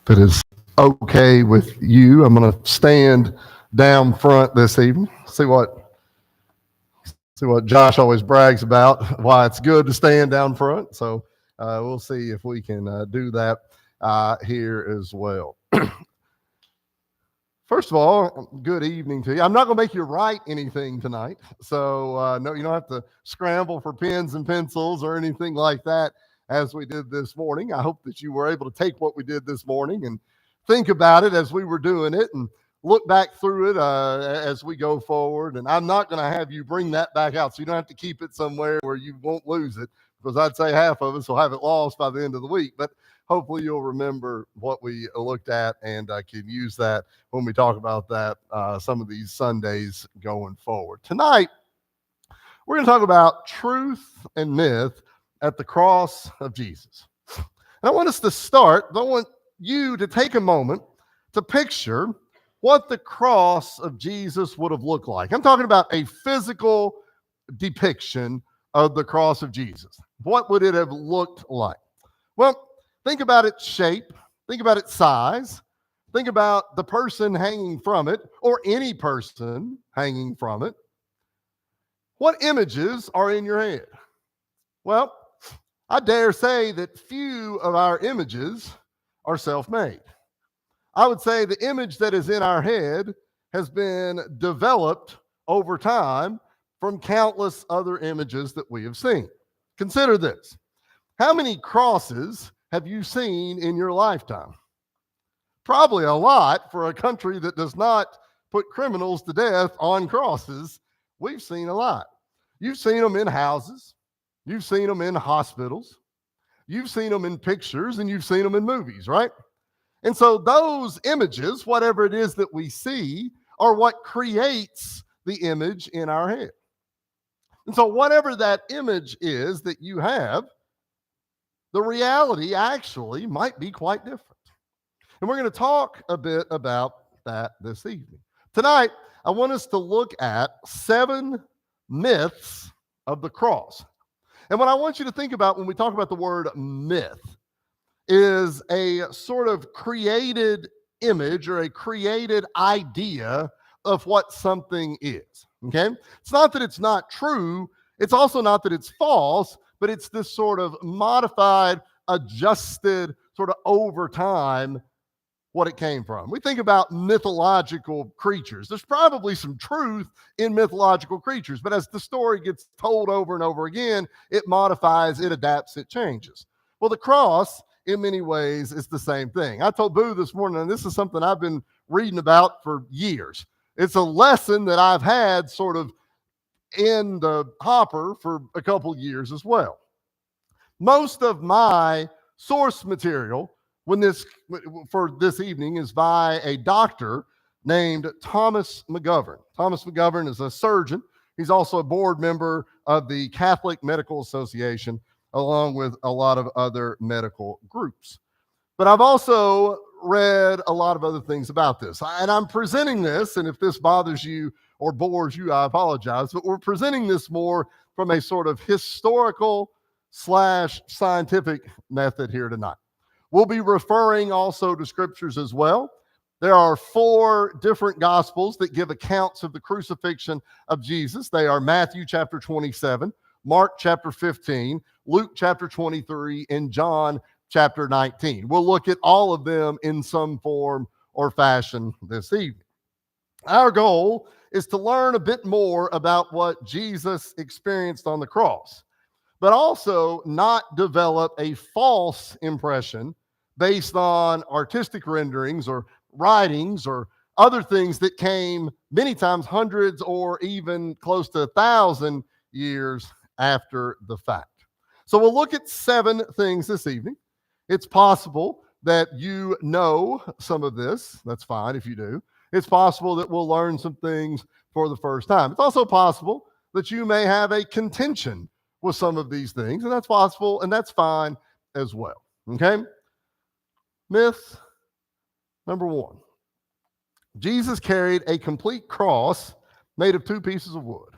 If it is okay with you, I'm going to stand down front this evening. See what Josh always brags about, why it's good to stand down front. So we'll see if we can do that here as well. First of all, good evening to you. I'm not going to make you write anything tonight. So no, you don't have to scramble for pens and pencils or anything like that as we did this morning. I hope that you were able to take what we did this morning and think about it as we were doing it and look back through it as we go forward. And I'm not going to have you bring that back out, so you don't have to keep it somewhere where you won't lose it, because I'd say half of us will have it lost by the end of the week. But hopefully you'll remember what we looked at and can use that when we talk about that some of these Sundays going forward. Tonight, we're going to talk about truth and myth at the cross of Jesus. And I want us to start, I want you to take a moment to picture what the cross of Jesus would have looked like. I'm talking about a physical depiction of the cross of Jesus. What would it have looked like? Well, think about its shape, think about its size, think about the person hanging from it, or any person hanging from it. What images are in your head? Well, I dare say that few of our images are self-made. I would say the image that is in our head has been developed over time from countless other images that we have seen. Consider this. How many crosses have you seen in your lifetime? Probably a lot. For a country that does not put criminals to death on crosses, we've seen a lot. You've seen them in houses. You've seen them in hospitals. You've seen them in pictures, and you've seen them in movies, right? And so those images, whatever it is that we see, are what creates the image in our head. And so whatever that image is that you have, the reality actually might be quite different. And we're going to talk a bit about that this evening. Tonight, I want us to look at 7 myths of the cross. And what I want you to think about when we talk about the word myth is a sort of created image or a created idea of what something is, okay? It's not that it's not true. It's also not that it's false, but it's this sort of modified, adjusted, sort of over time, what it came from. We think about mythological creatures. There's probably some truth in mythological creatures, but as the story gets told over and over again, it modifies, it adapts, it changes. Well, the cross, in many ways, is the same thing. I told Boo this morning, and this is something I've been reading about for years. It's a lesson that I've had sort of in the hopper for a couple years as well. Most of my source material for this evening is by a doctor named Thomas McGovern. Thomas McGovern is a surgeon. He's also a board member of the Catholic Medical Association, along with a lot of other medical groups. But I've also read a lot of other things about this. And I'm presenting this, and if this bothers you or bores you, I apologize, but we're presenting this more from a sort of historical / scientific method here tonight. We'll be referring also to scriptures as well. There are 4 different gospels that give accounts of the crucifixion of Jesus. They are Matthew chapter 27, Mark chapter 15, Luke chapter 23, and John chapter 19. We'll look at all of them in some form or fashion this evening. Our goal is to learn a bit more about what Jesus experienced on the cross, but also not develop a false impression based on artistic renderings or writings or other things that came many times hundreds or even close to 1,000 years after the fact. So we'll look at 7 things this evening. It's possible that you know some of this. That's fine if you do. It's possible that we'll learn some things for the first time. It's also possible that you may have a contention with some of these things, and that's possible, and that's fine as well. Okay? Myth number 1. Jesus carried a complete cross made of 2 pieces of wood.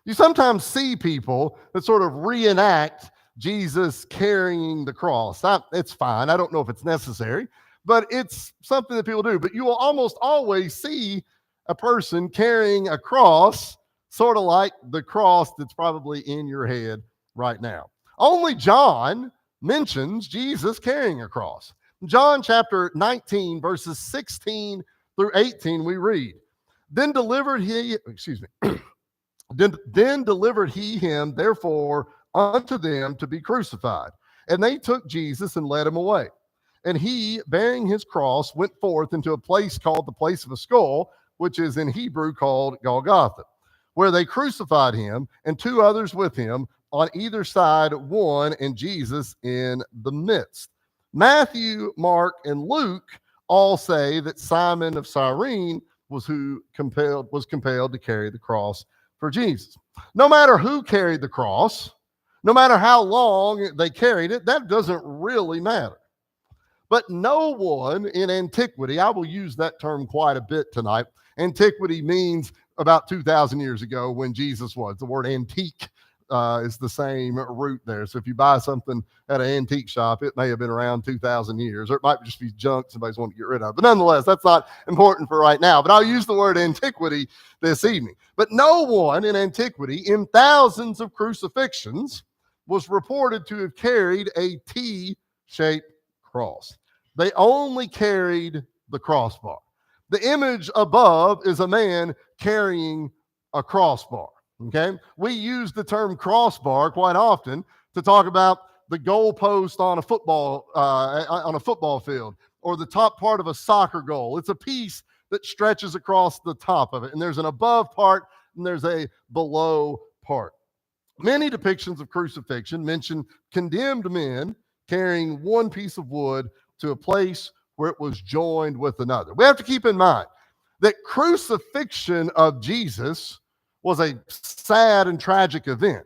You sometimes see people that sort of reenact Jesus carrying the cross. It's fine. I don't know if it's necessary, but it's something that people do. But you will almost always see a person carrying a cross, sort of like the cross that's probably in your head right now. Only John mentions Jesus carrying a cross. John chapter 19, verses 16 through 18, we read, Then delivered he, then delivered he him, therefore, unto them to be crucified. And they took Jesus and led him away. And he, bearing his cross, went forth into a place called the place of a skull, which is in Hebrew called Golgotha, where they crucified him, and two others with him, on either side one, and Jesus in the midst. Matthew, Mark, and Luke all say that Simon of Cyrene was compelled to carry the cross for Jesus. No matter who carried the cross, no matter how long they carried it, that doesn't really matter. But no one in antiquity, I will use that term quite a bit tonight. Antiquity means about 2,000 years ago when Jesus was. The word antique is the same root there. So if you buy something at an antique shop, it may have been around 2,000 years, or it might just be junk somebody's wanting to get rid of. But nonetheless, that's not important for right now. But I'll use the word antiquity this evening. But no one in antiquity, in thousands of crucifixions, was reported to have carried a T-shaped cross. They only carried the crossbar. The image above is a man carrying a crossbar. Okay, we use the term crossbar quite often to talk about the goalpost on a football field, or the top part of a soccer goal. It's a piece that stretches across the top of it, and there's an above part and there's a below part. Many depictions of crucifixion mention condemned men carrying one piece of wood to a place where it was joined with another. We have to keep in mind that crucifixion of Jesus was a sad and tragic event.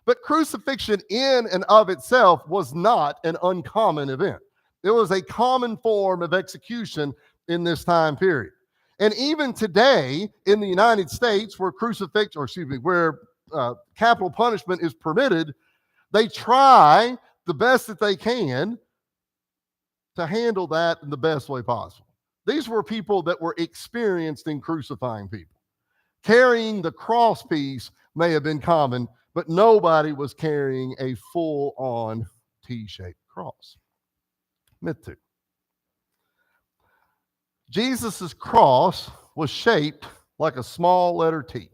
But crucifixion in and of itself was not an uncommon event. It was a common form of execution in this time period. And even today in the United States, where capital punishment is permitted, they try the best that they can to handle that in the best way possible. These were people that were experienced in crucifying people. Carrying the cross piece may have been common, but nobody was carrying a full-on T-shaped cross. Myth 2. Jesus' cross was shaped like a small letter T.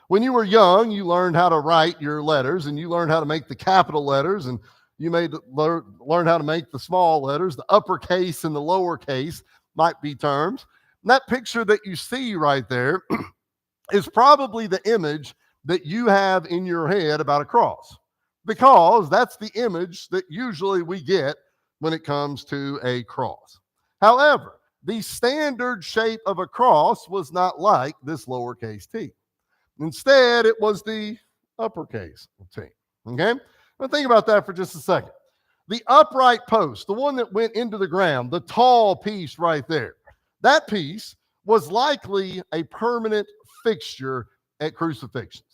When you were young, you learned how to write your letters, and you learned how to make the capital letters, and you learn how to make the small letters. The uppercase and the lowercase might be terms. And that picture that you see right there is probably the image that you have in your head about a cross, because that's the image that usually we get when it comes to a cross. However, the standard shape of a cross was not like this lowercase t. Instead, it was the uppercase t. Okay? Now think about that for just a second. The upright post, the one that went into the ground, the tall piece right there, that piece was likely a permanent fixture at crucifixions.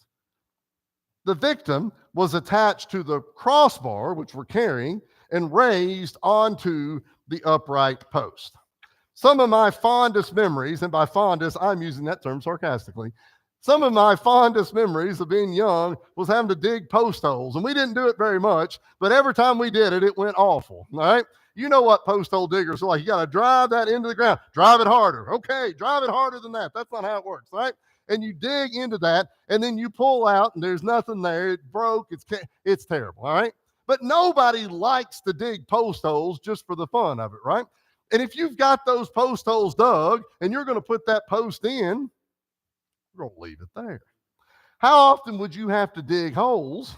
The victim was attached to the crossbar, which we're carrying, and raised onto the upright post. Some of my fondest memories, and by fondest, I'm using that term sarcastically, some of my fondest memories of being young was having to dig post holes. And we didn't do it very much, but every time we did it, it went awful. All right? You know what post hole diggers are like. You got to drive that into the ground. Drive it harder. Okay, drive it harder than that. That's not how it works, right? And you dig into that, and then you pull out, and there's nothing there. It broke. It's terrible, all right? But nobody likes to dig post holes just for the fun of it, right? And if you've got those post holes dug, and you're going to put that post in, we're going to leave it there. How often would you have to dig holes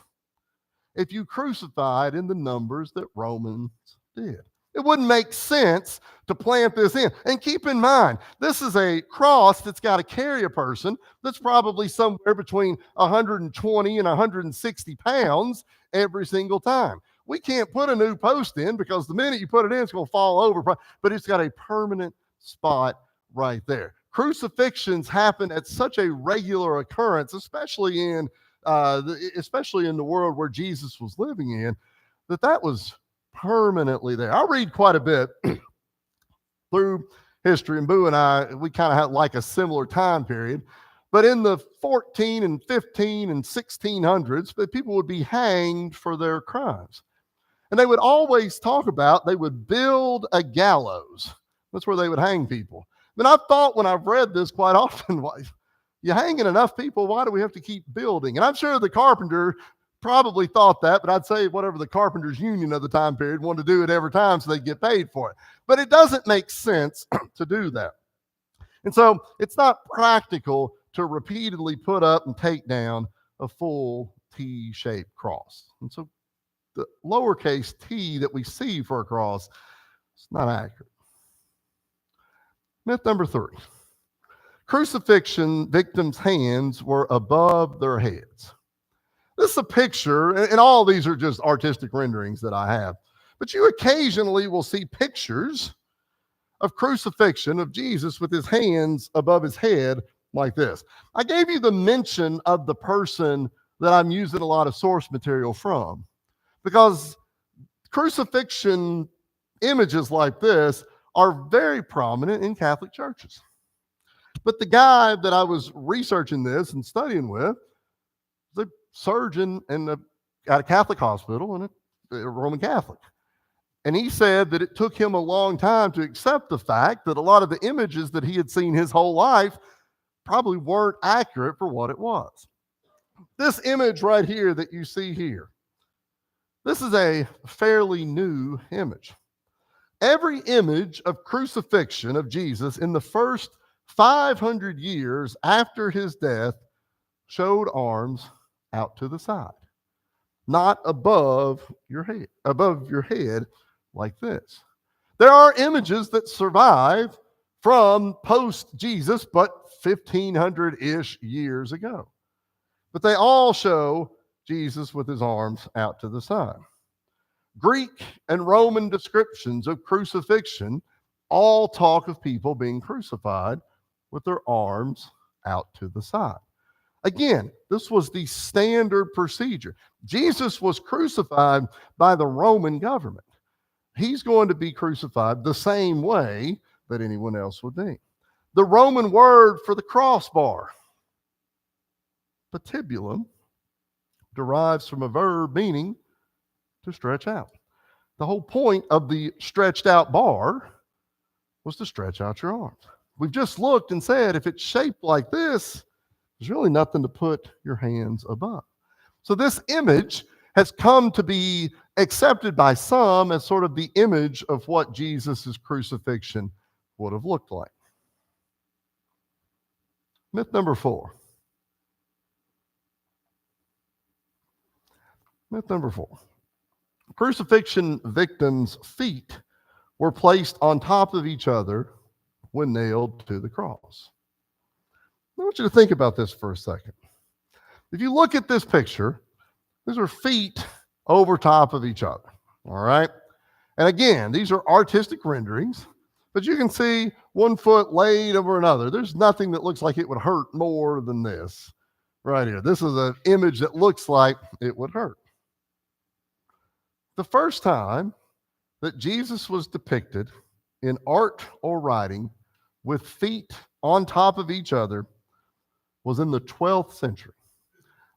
if you crucified in the numbers that Romans did? It wouldn't make sense to plant this in. And keep in mind, this is a cross that's got to carry a person that's probably somewhere between 120 and 160 pounds every single time. We can't put a new post in because the minute you put it in, it's going to fall over, but it's got a permanent spot right there. Crucifixions happen at such a regular occurrence, especially in the world where Jesus was living in, that was permanently there. I read quite a bit through history, and Boo and I, we kind of had like a similar time period. But in the 14 and 15 and 1600s, people would be hanged for their crimes. And they would always talk about, they would build a gallows. That's where they would hang people. But I've thought when I've read this quite often, you're hanging enough people, why do we have to keep building? And I'm sure the carpenter probably thought that, but I'd say whatever the carpenters union of the time period wanted to do it every time so they get paid for it. But it doesn't make sense to do that. And so it's not practical to repeatedly put up and take down a full T-shaped cross. And so the lowercase t that we see for a cross is not accurate. Myth number 3. Crucifixion victims' hands were above their heads. This is a picture, and all these are just artistic renderings that I have, but you occasionally will see pictures of crucifixion of Jesus with his hands above his head like this. I gave you the mention of the person that I'm using a lot of source material from, because crucifixion images like this are very prominent in Catholic churches. But the guy that I was researching this and studying with, the surgeon at a Catholic hospital and a Roman Catholic. And he said that it took him a long time to accept the fact that a lot of the images that he had seen his whole life probably weren't accurate for what it was. This image right here that you see here, this is a fairly new image. Every image of crucifixion of Jesus in the first 500 years after his death showed arms out to the side, not above your head like this. There are images that survive from post-Jesus, but 1,500-ish years ago. But they all show Jesus with his arms out to the side. Greek and Roman descriptions of crucifixion all talk of people being crucified with their arms out to the side. Again, this was the standard procedure. Jesus was crucified by the Roman government. He's going to be crucified the same way that anyone else would be. The Roman word for the crossbar, patibulum, derives from a verb meaning to stretch out. The whole point of the stretched out bar was to stretch out your arms. We've just looked and said if it's shaped like this, there's really nothing to put your hands above. So this image has come to be accepted by some as sort of the image of what Jesus' crucifixion would have looked like. Myth number 4. Myth number 4. Crucifixion victims' feet were placed on top of each other when nailed to the cross. I want you to think about this for a second. If you look at this picture, these are feet over top of each other, all right? And again, these are artistic renderings, but you can see one foot laid over another. There's nothing that looks like it would hurt more than this right here. This is an image that looks like it would hurt. The first time that Jesus was depicted in art or writing with feet on top of each other was in the 12th century,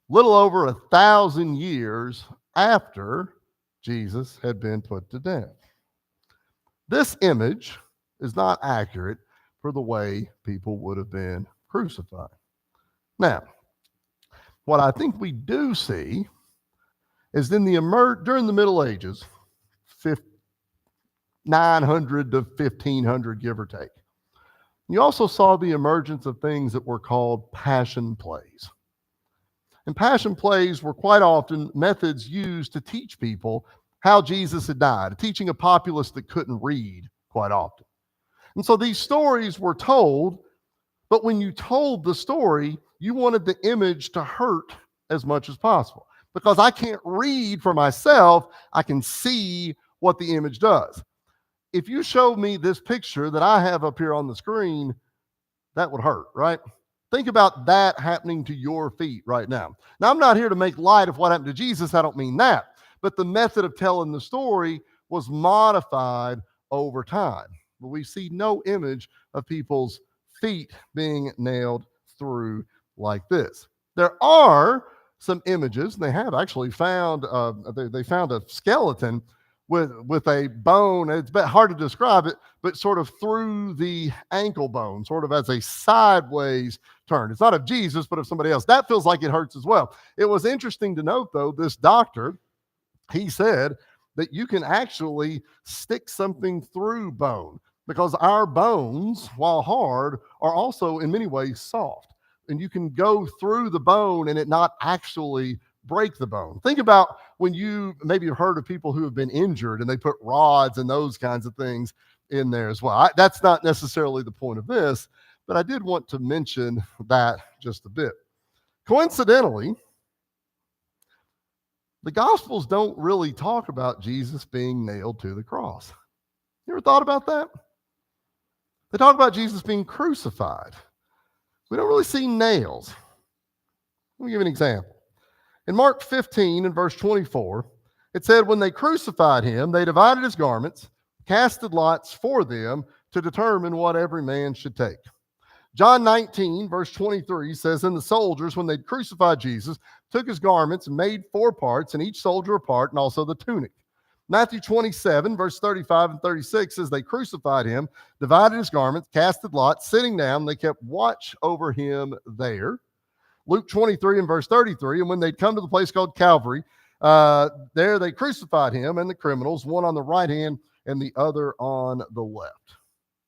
little over 1,000 years after Jesus had been put to death. This image is not accurate for the way people would have been crucified. Now, what I think we do see is during the Middle Ages, 900 to 1500, give or take. You also saw the emergence of things that were called passion plays. And passion plays were quite often methods used to teach people how Jesus had died, teaching a populace that couldn't read quite often. And so these stories were told, but when you told the story, you wanted the image to hurt as much as possible. Because I can't read for myself, I can see what the image does. If you showed me this picture that I have up here on the screen, that would hurt, right? Think about that happening to your feet right now. Now, I'm not here to make light of what happened to Jesus. I don't mean that. But the method of telling the story was modified over time. but we see no image of people's feet being nailed through like this. There are some images, and they have actually found they found a skeleton with a bone. It's a bit hard to describe it, but sort of through the ankle bone, sort of as a sideways turn. It's not of Jesus, but of somebody else. That feels like it hurts as well. It was interesting to note, though, this doctor, he said that you can actually stick something through bone because our bones, while hard, are also in many ways soft. And you can go through the bone and it not actually break the bone. Think about when you maybe have heard of people who have been injured and they put rods and those kinds of things in there as well. That's not necessarily the point of this, but I did want to mention that just a bit. Coincidentally, the Gospels don't really talk about Jesus being nailed to the cross. You ever thought about that? They talk about Jesus being crucified. We don't really see nails. Let me give you an example. In Mark 15 and verse 24, it said, when they crucified him, they divided his garments, casted lots for them to determine what every man should take. John 19, verse 23 says, and the soldiers, when they crucified Jesus, took his garments and made 4 parts, and each soldier a part, and also the tunic. Matthew 27, verse 35 and 36 says, they crucified him, divided his garments, casted lots, sitting down, they kept watch over him there. Luke 23 and verse 33, and when they'd come to the place called Calvary, there they crucified him and the criminals, one on the right hand and the other on the left.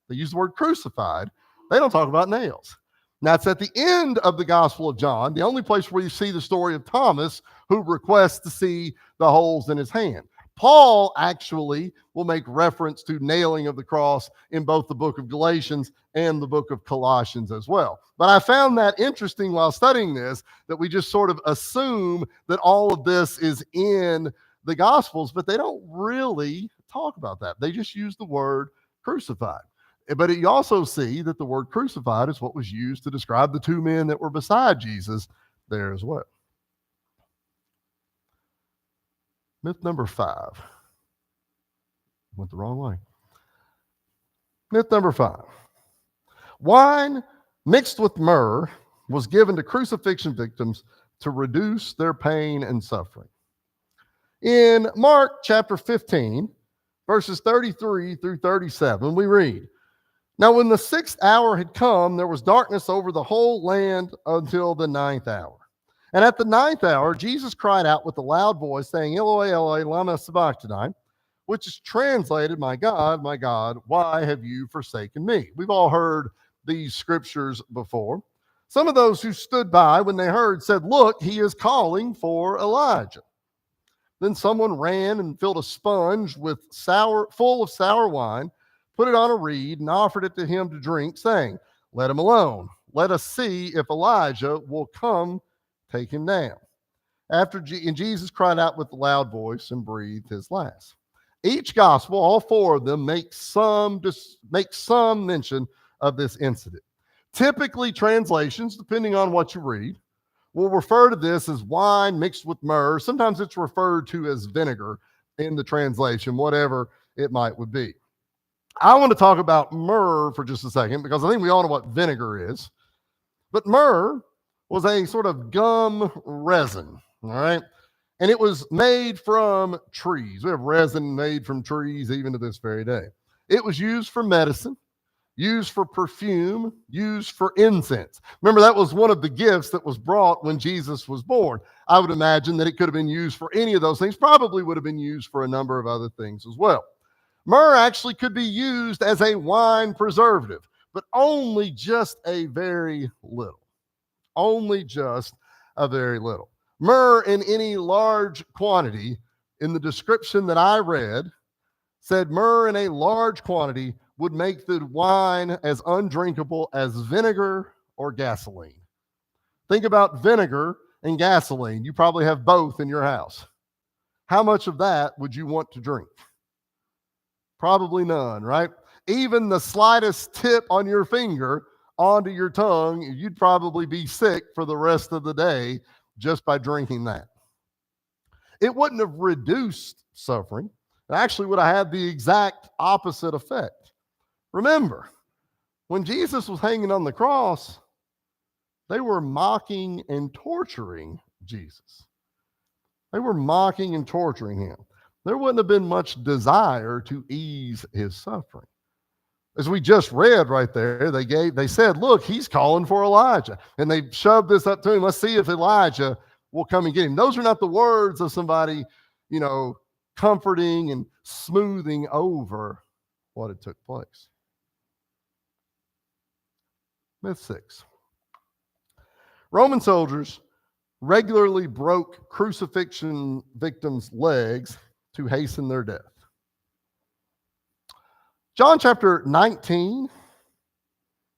They use the word crucified. They don't talk about nails. Now, it's at the end of the Gospel of John, the only place where you see the story of Thomas, who requests to see the holes in his hand. Paul actually will make reference to nailing of the cross in both the book of Galatians and the book of Colossians as well. But I found that interesting while studying this, that we just sort of assume that all of this is in the Gospels, but they don't really talk about that. They just use the word crucified. But you also see that the word crucified is what was used to describe the 2 men that were beside Jesus there as well. Myth number 5. Went the wrong way. Myth number 5. Wine mixed with myrrh was given to crucifixion victims to reduce their pain and suffering. In Mark chapter 15, verses 33 through 37, we read, now when the 6th hour had come, there was darkness over the whole land until the 9th hour. And at the 9th hour, Jesus cried out with a loud voice, saying, Eloi, Eloi, lama sabachthani, which is translated, my God, why have you forsaken me? We've all heard these scriptures before. Some of those who stood by when they heard said, look, he is calling for Elijah. Then someone ran and filled a sponge full of sour wine, put it on a reed, and offered it to him to drink, saying, let him alone. Let us see if Elijah will come take him down. And Jesus cried out with a loud voice and breathed his last. Each gospel, all 4 of them, make some mention of this incident. Typically, translations, depending on what you read, will refer to this as wine mixed with myrrh. Sometimes it's referred to as vinegar in the translation, whatever it might would be. I want to talk about myrrh for just a second because I think we all know what vinegar is. But myrrh was a sort of gum resin, all right? And it was made from trees. We have resin made from trees even to this very day. It was used for medicine, used for perfume, used for incense. Remember, that was one of the gifts that was brought when Jesus was born. I would imagine that it could have been used for any of those things, probably would have been used for a number of other things as well. Myrrh actually could be used as a wine preservative, but only just a very little. Only just a very little. Myrrh in any large quantity, in the description that I read, said myrrh in a large quantity would make the wine as undrinkable as vinegar or gasoline. Think about vinegar and gasoline. You probably have both in your house. How much of that would you want to drink? Probably none, right? Even the slightest tip on your finger onto your tongue, you'd probably be sick for the rest of the day just by drinking that. It wouldn't have reduced suffering. It actually would have had the exact opposite effect. Remember, when Jesus was hanging on the cross, they were mocking and torturing Jesus. They were mocking and torturing him. There wouldn't have been much desire to ease his suffering. As we just read right there, they said, look, he's calling for Elijah. And they shoved this up to him. Let's see if Elijah will come and get him. Those are not the words of somebody, comforting and smoothing over what had took place. Myth 6. Roman soldiers regularly broke crucifixion victims' legs to hasten their death. John chapter 19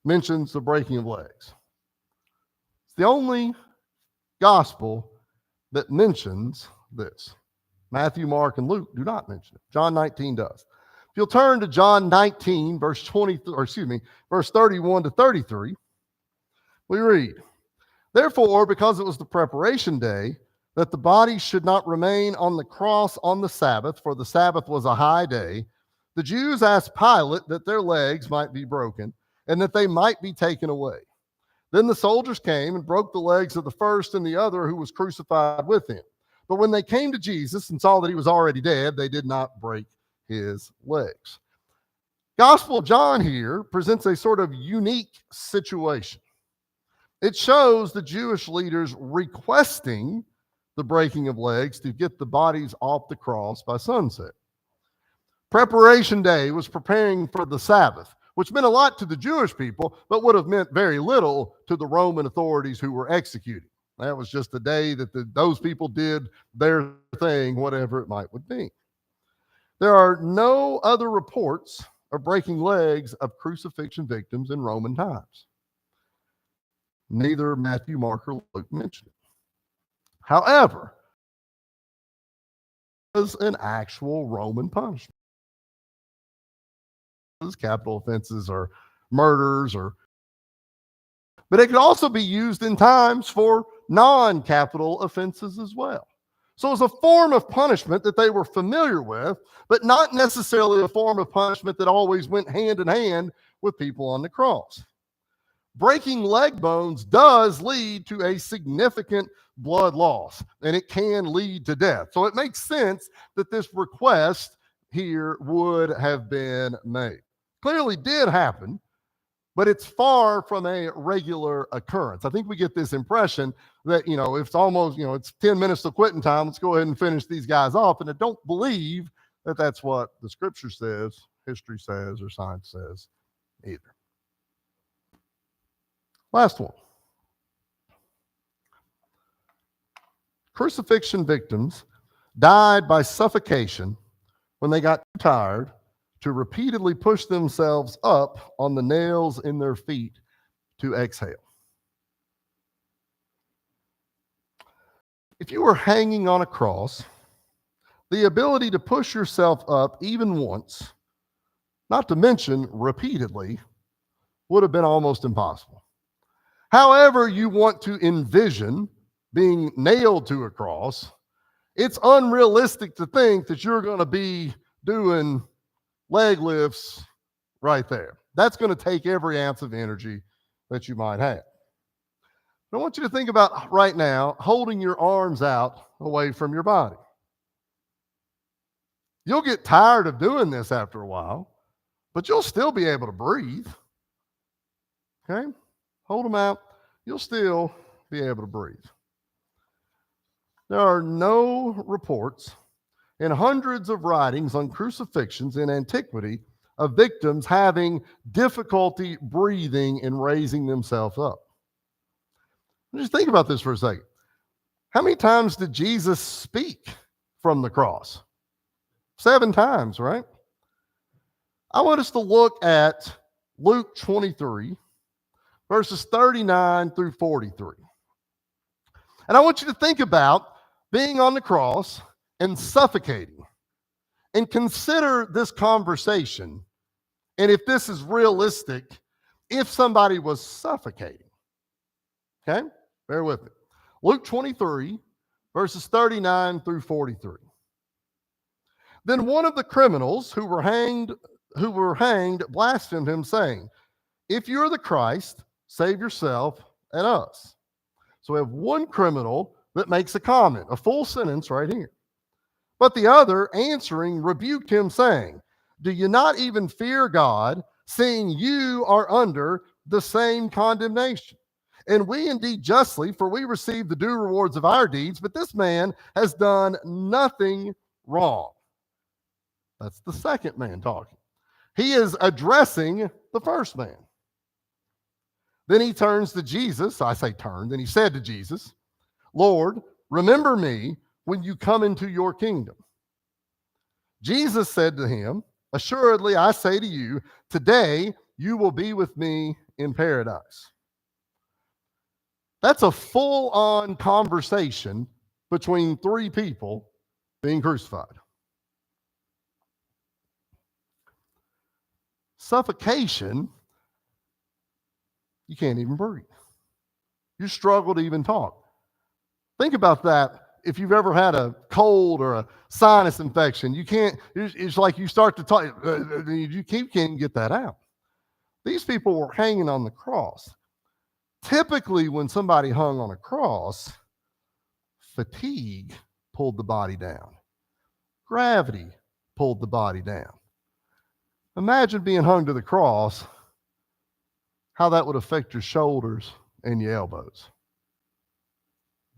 mentions the breaking of legs. It's the only gospel that mentions this. Matthew, Mark, and Luke do not mention it. John 19 does. If you'll turn to John 19, verse 31 to 33, we read, "Therefore, because it was the preparation day, that the body should not remain on the cross on the Sabbath, for the Sabbath was a high day, the Jews asked Pilate that their legs might be broken and that they might be taken away. Then the soldiers came and broke the legs of the first and the other who was crucified with him. But when they came to Jesus and saw that he was already dead, they did not break his legs." Gospel of John here presents a sort of unique situation. It shows the Jewish leaders requesting the breaking of legs to get the bodies off the cross by sunset. Preparation day was preparing for the Sabbath, which meant a lot to the Jewish people, but would have meant very little to the Roman authorities who were executing. That was just the day that those people did their thing, whatever it might would be. There are no other reports of breaking legs of crucifixion victims in Roman times. Neither Matthew, Mark, or Luke mention it. However, it was an actual Roman punishment. Capital offenses or murders, but it could also be used in times for non-capital offenses as well. So it was a form of punishment that they were familiar with, but not necessarily a form of punishment that always went hand in hand with people on the cross. Breaking leg bones does lead to a significant blood loss, and it can lead to death. So it makes sense that this request here would have been made. Clearly did happen, but it's far from a regular occurrence. I think we get this impression that, if it's almost, it's 10 minutes to quitting time, let's go ahead and finish these guys off. And I don't believe that that's what the scripture says, history says, or science says either. Last one. Crucifixion victims died by suffocation when they got too tired to repeatedly push themselves up on the nails in their feet to exhale. If you were hanging on a cross, the ability to push yourself up even once, not to mention repeatedly, would have been almost impossible. However you want to envision being nailed to a cross, it's unrealistic to think that you're going to be doing leg lifts right there. That's going to take every ounce of energy that you might have. I want you to think about right now holding your arms out away from your body. You'll get tired of doing this after a while, but you'll still be able to breathe. Okay? Hold them out. You'll still be able to breathe. There are no reports in hundreds of writings on crucifixions in antiquity of victims having difficulty breathing and raising themselves up. Just think about this for a second. How many times did Jesus speak from the cross? 7 times, right? I want us to look at Luke 23, verses 39 through 43. And I want you to think about being on the cross and suffocating, and consider this conversation, and if this is realistic, if somebody was suffocating. Okay? Bear with me. Luke 23, verses 39 through 43. Then one of the criminals who were hanged who were hanged blasphemed him, saying, "If you're the Christ, save yourself and us." So we have one criminal that makes a comment, a full sentence right here. But the other, answering, rebuked him, saying, "Do you not even fear God, seeing you are under the same condemnation? And we indeed justly, for we receive the due rewards of our deeds, but this man has done nothing wrong." That's the second man talking. He is addressing the first man. Then he turns to Jesus. I say turned. Then he said to Jesus, "Lord, remember me when you come into your kingdom." Jesus said to him, "Assuredly, I say to you, today you will be with me in paradise." That's a full-on conversation between three people being crucified. Suffocation, you can't even breathe. You struggle to even talk. Think about that. If you've ever had a cold or a sinus infection, you can't, it's like you start to talk, you can't get that out. These people were hanging on the cross. Typically, when somebody hung on a cross, fatigue pulled the body down. Gravity pulled the body down. Imagine being hung to the cross, how that would affect your shoulders and your elbows.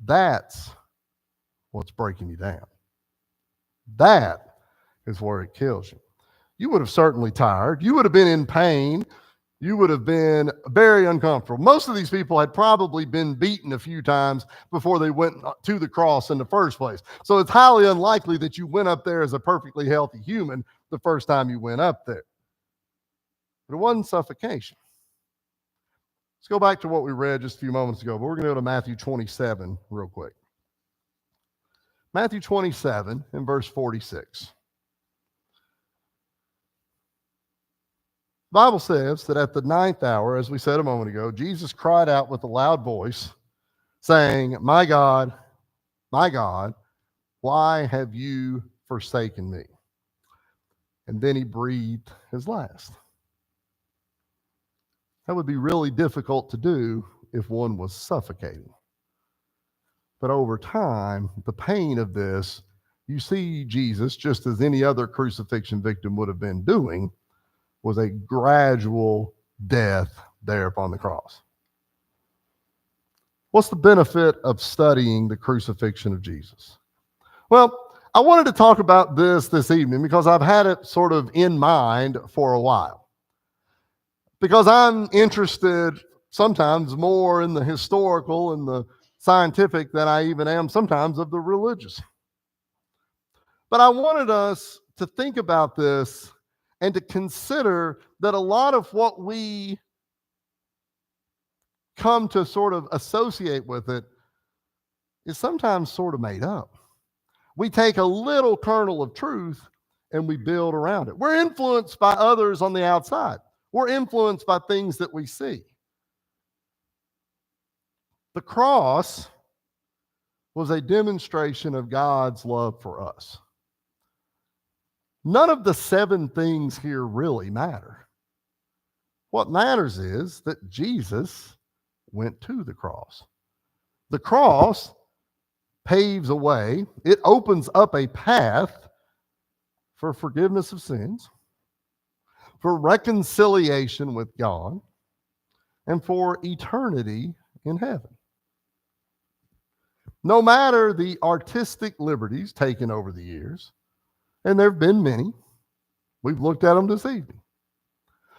That's what's breaking you down. That is where it kills you. You would have certainly tired. You would have been in pain. You would have been very uncomfortable. Most of these people had probably been beaten a few times before they went to the cross in the first place. So it's highly unlikely that you went up there as a perfectly healthy human the first time you went up there. But it wasn't suffocation. Let's go back to what we read just a few moments ago, but we're going to go to Matthew 27 real quick. Matthew 27 and verse 46. The Bible says that at the 9th hour, as we said a moment ago, Jesus cried out with a loud voice, saying, my God, why have you forsaken me?" And then he breathed his last. That would be really difficult to do if one was suffocating. But over time, the pain of this, you see Jesus, just as any other crucifixion victim would have been doing, was a gradual death there upon the cross. What's the benefit of studying the crucifixion of Jesus? Well, I wanted to talk about this evening because I've had it sort of in mind for a while. Because I'm interested sometimes more in the historical and the scientific than I even am sometimes of the religious. But I wanted us to think about this and to consider that a lot of what we come to sort of associate with it is sometimes sort of made up. We take a little kernel of truth and we build around it. We're influenced by others on the outside. We're influenced by things that we see. The cross was a demonstration of God's love for us. None of the 7 things here really matter. What matters is that Jesus went to the cross. The cross paves a way. It opens up a path for forgiveness of sins, for reconciliation with God, and for eternity in heaven. No matter the artistic liberties taken over the years, and there have been many, we've looked at them this evening.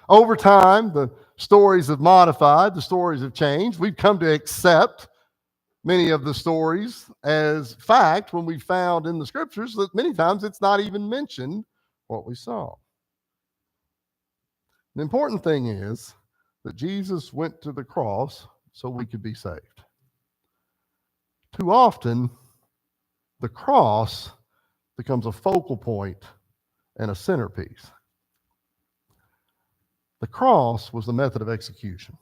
Over time, the stories have modified, the stories have changed. We've come to accept many of the stories as fact when we found in the scriptures that many times it's not even mentioned what we saw. The important thing is that Jesus went to the cross so we could be saved. Too often, the cross becomes a focal point and a centerpiece. The cross was the method of execution.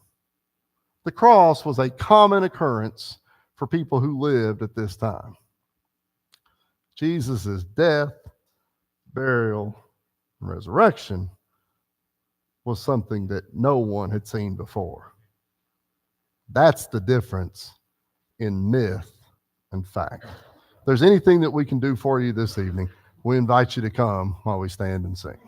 The cross was a common occurrence for people who lived at this time. Jesus' death, burial, and resurrection was something that no one had seen before. That's the difference in myth and fact. If there's anything that we can do for you this evening, we invite you to come while we stand and sing.